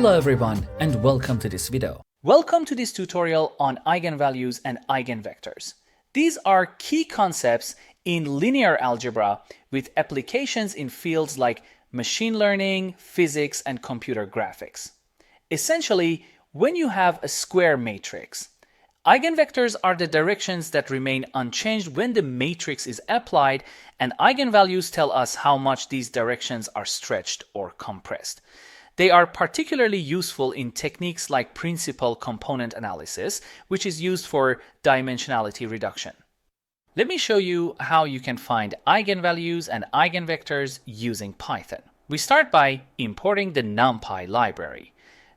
Hello everyone and welcome to this video. Welcome to this tutorial on eigenvalues and eigenvectors. These are key concepts in linear algebra with applications in fields like machine learning, physics, and computer graphics. Essentially, when you have a square matrix, eigenvectors are the directions that remain unchanged when the matrix is applied, and eigenvalues tell us how much these directions are stretched or compressed. They are particularly useful in techniques like principal component analysis, which is used for dimensionality reduction. Let me show you how you can find eigenvalues and eigenvectors using Python. We start by importing the NumPy library.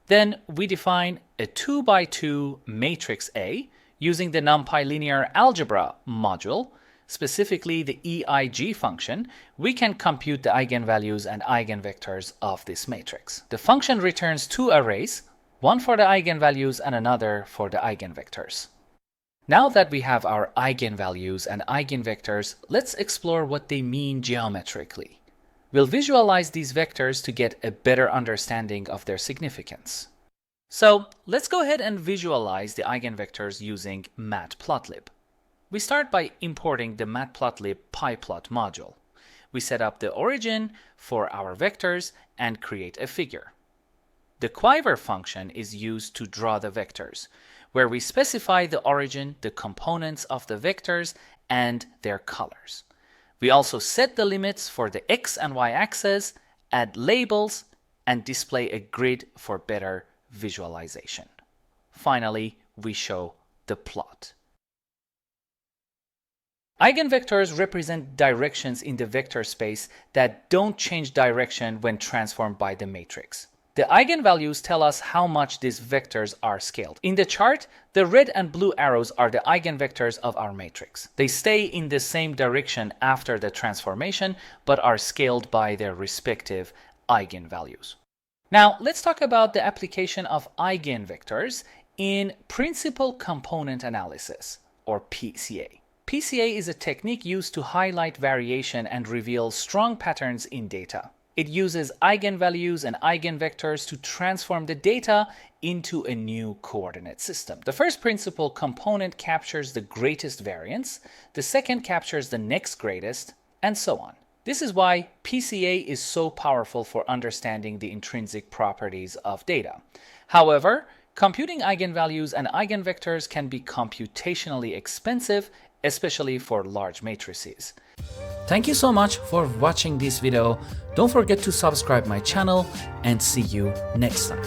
Then we define a 2x2 matrix A using the NumPy linear algebra module, specifically the EIG function. We can compute the eigenvalues and eigenvectors of this matrix. The function returns two arrays, one for the eigenvalues and another for the eigenvectors. Now that we have our eigenvalues and eigenvectors, let's explore what they mean geometrically. We'll visualize these vectors to get a better understanding of their significance. So let's go ahead and visualize the eigenvectors using matplotlib. We start by importing the matplotlib pyplot module. We set up the origin for our vectors and create a figure. The quiver function is used to draw the vectors, where we specify the origin, the components of the vectors, and their colors. We also set the limits for the x and y axes, add labels, and display a grid for better visualization. Finally, we show the plot. Eigenvectors represent directions in the vector space that don't change direction when transformed by the matrix. The eigenvalues tell us how much these vectors are scaled. In the chart, the red and blue arrows are the eigenvectors of our matrix. They stay in the same direction after the transformation, but are scaled by their respective eigenvalues. Now, let's talk about the application of eigenvectors in principal component analysis, or PCA. PCA is a technique used to highlight variation and reveal strong patterns in data. It uses eigenvalues and eigenvectors to transform the data into a new coordinate system. The first principal component captures the greatest variance, the second captures the next greatest, and so on. This is why PCA is so powerful for understanding the intrinsic properties of data. However, computing eigenvalues and eigenvectors can be computationally expensive, especially for large matrices. Thank you so much for watching this video. Don't forget to subscribe my channel and see you next time.